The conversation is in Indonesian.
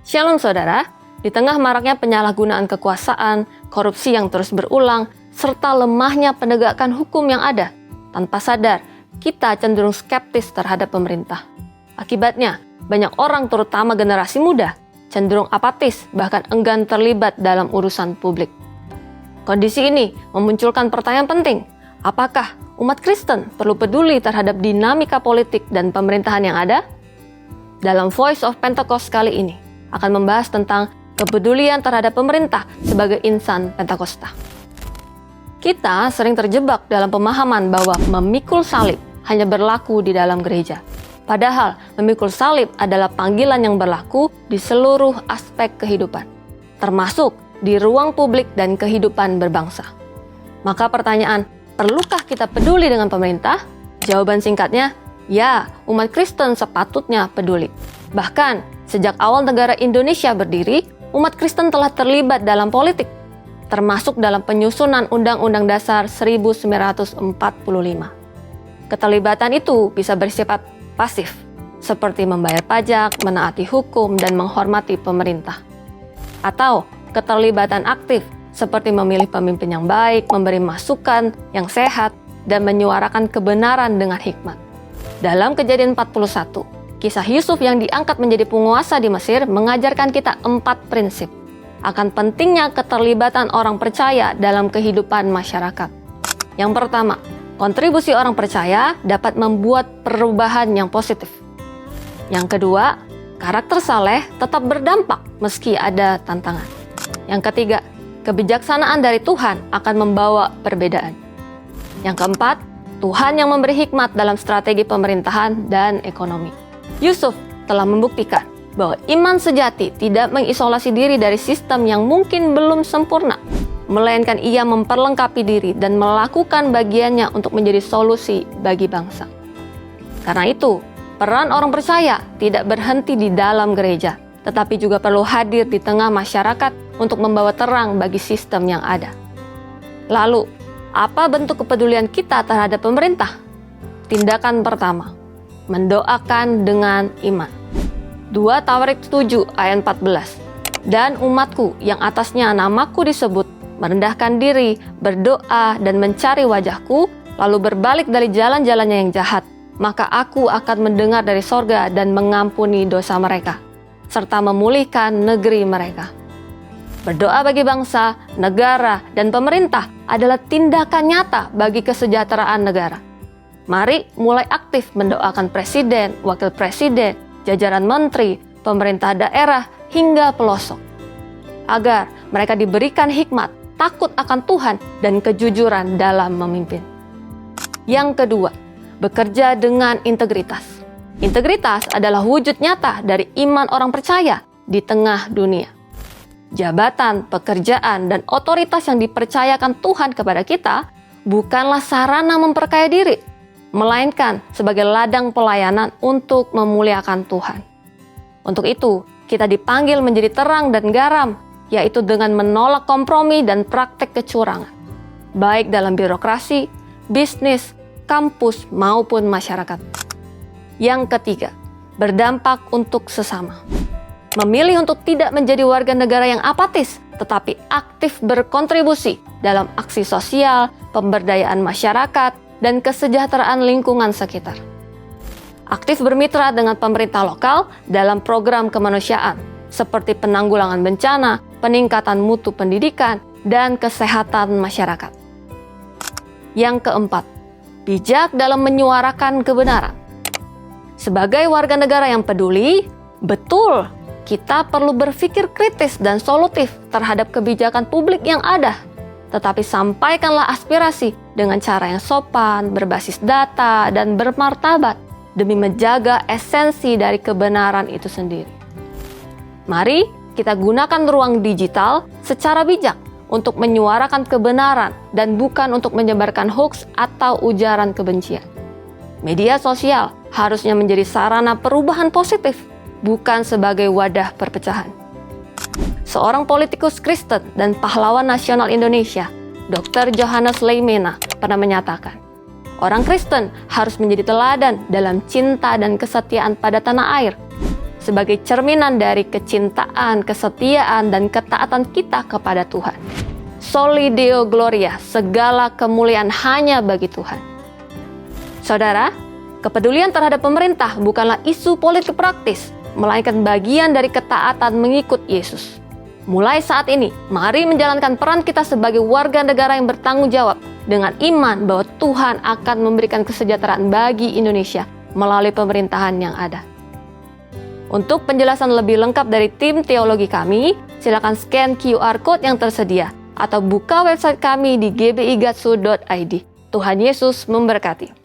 Shalom saudara, di tengah maraknya penyalahgunaan kekuasaan, korupsi yang terus berulang, serta lemahnya penegakan hukum yang ada, tanpa sadar, kita cenderung skeptis terhadap pemerintah. Akibatnya, banyak orang terutama generasi muda, cenderung apatis bahkan enggan terlibat dalam urusan publik. Kondisi ini memunculkan pertanyaan penting, apakah umat Kristen perlu peduli terhadap dinamika politik dan pemerintahan yang ada? Dalam Voice of Pentecost kali ini, akan membahas tentang kepedulian terhadap pemerintah sebagai insan Pentakosta. Kita sering terjebak dalam pemahaman bahwa memikul salib hanya berlaku di dalam gereja. Padahal memikul salib adalah panggilan yang berlaku di seluruh aspek kehidupan, termasuk di ruang publik dan kehidupan berbangsa. Maka pertanyaan, perlukah kita peduli dengan pemerintah? Jawaban singkatnya, ya, umat Kristen sepatutnya peduli. Bahkan, sejak awal negara Indonesia berdiri, umat Kristen telah terlibat dalam politik, termasuk dalam penyusunan Undang-Undang Dasar 1945. Keterlibatan itu bisa bersifat pasif, seperti membayar pajak, menaati hukum, dan menghormati pemerintah. Atau keterlibatan aktif, seperti memilih pemimpin yang baik, memberi masukan yang sehat, dan menyuarakan kebenaran dengan hikmat. Dalam Kejadian 41, kisah Yusuf yang diangkat menjadi penguasa di Mesir mengajarkan kita 4 prinsip akan pentingnya keterlibatan orang percaya dalam kehidupan masyarakat. Yang pertama, kontribusi orang percaya dapat membuat perubahan yang positif. Yang kedua, karakter saleh tetap berdampak meski ada tantangan. Yang ketiga, kebijaksanaan dari Tuhan akan membawa perbedaan. Yang keempat, Tuhan yang memberi hikmat dalam strategi pemerintahan dan ekonomi. Yusuf telah membuktikan bahwa iman sejati tidak mengisolasi diri dari sistem yang mungkin belum sempurna, melainkan ia memperlengkapi diri dan melakukan bagiannya untuk menjadi solusi bagi bangsa. Karena itu, peran orang percaya tidak berhenti di dalam gereja, tetapi juga perlu hadir di tengah masyarakat untuk membawa terang bagi sistem yang ada. Lalu, apa bentuk kepedulian kita terhadap pemerintah? Tindakan pertama, mendoakan dengan iman. 2 Tawarik 7 ayat 14. Dan umatku yang atasnya namaku disebut, merendahkan diri, berdoa dan mencari wajahku, lalu berbalik dari jalan-jalannya yang jahat, maka aku akan mendengar dari sorga dan mengampuni dosa mereka, serta memulihkan negeri mereka. Berdoa bagi bangsa, negara, dan pemerintah adalah tindakan nyata bagi kesejahteraan negara. Mari mulai aktif mendoakan presiden, wakil presiden, jajaran menteri, pemerintah daerah, hingga pelosok. Agar mereka diberikan hikmat, takut akan Tuhan, dan kejujuran dalam memimpin. Yang kedua, bekerja dengan integritas. Integritas adalah wujud nyata dari iman orang percaya di tengah dunia. Jabatan, pekerjaan, dan otoritas yang dipercayakan Tuhan kepada kita bukanlah sarana memperkaya diri, melainkan sebagai ladang pelayanan untuk memuliakan Tuhan. Untuk itu, kita dipanggil menjadi terang dan garam, yaitu dengan menolak kompromi dan praktek kecurangan, baik dalam birokrasi, bisnis, kampus, maupun masyarakat. Yang ketiga, berdampak untuk sesama. Memilih untuk tidak menjadi warga negara yang apatis, tetapi aktif berkontribusi dalam aksi sosial, pemberdayaan masyarakat, dan kesejahteraan lingkungan sekitar. Aktif bermitra dengan pemerintah lokal dalam program kemanusiaan, seperti penanggulangan bencana, peningkatan mutu pendidikan, dan kesehatan masyarakat. Yang keempat, bijak dalam menyuarakan kebenaran. Sebagai warga negara yang peduli, betul, kita perlu berpikir kritis dan solutif terhadap kebijakan publik yang ada. Tetapi sampaikanlah aspirasi dengan cara yang sopan, berbasis data, dan bermartabat demi menjaga esensi dari kebenaran itu sendiri. Mari kita gunakan ruang digital secara bijak untuk menyuarakan kebenaran dan bukan untuk menyebarkan hoaks atau ujaran kebencian. Media sosial harusnya menjadi sarana perubahan positif, bukan sebagai wadah perpecahan. Seorang politikus Kristen dan pahlawan nasional Indonesia, Dr. Johannes Leimena, pernah menyatakan, orang Kristen harus menjadi teladan dalam cinta dan kesetiaan pada tanah air, sebagai cerminan dari kecintaan, kesetiaan, dan ketaatan kita kepada Tuhan. Soli Deo Gloria, segala kemuliaan hanya bagi Tuhan. Saudara, kepedulian terhadap pemerintah bukanlah isu politik praktis, melainkan bagian dari ketaatan mengikut Yesus. Mulai saat ini, mari menjalankan peran kita sebagai warga negara yang bertanggung jawab dengan iman bahwa Tuhan akan memberikan kesejahteraan bagi Indonesia melalui pemerintahan yang ada. Untuk penjelasan lebih lengkap dari tim teologi kami, silakan scan QR Code yang tersedia atau buka website kami di gbigatsu.id. Tuhan Yesus memberkati.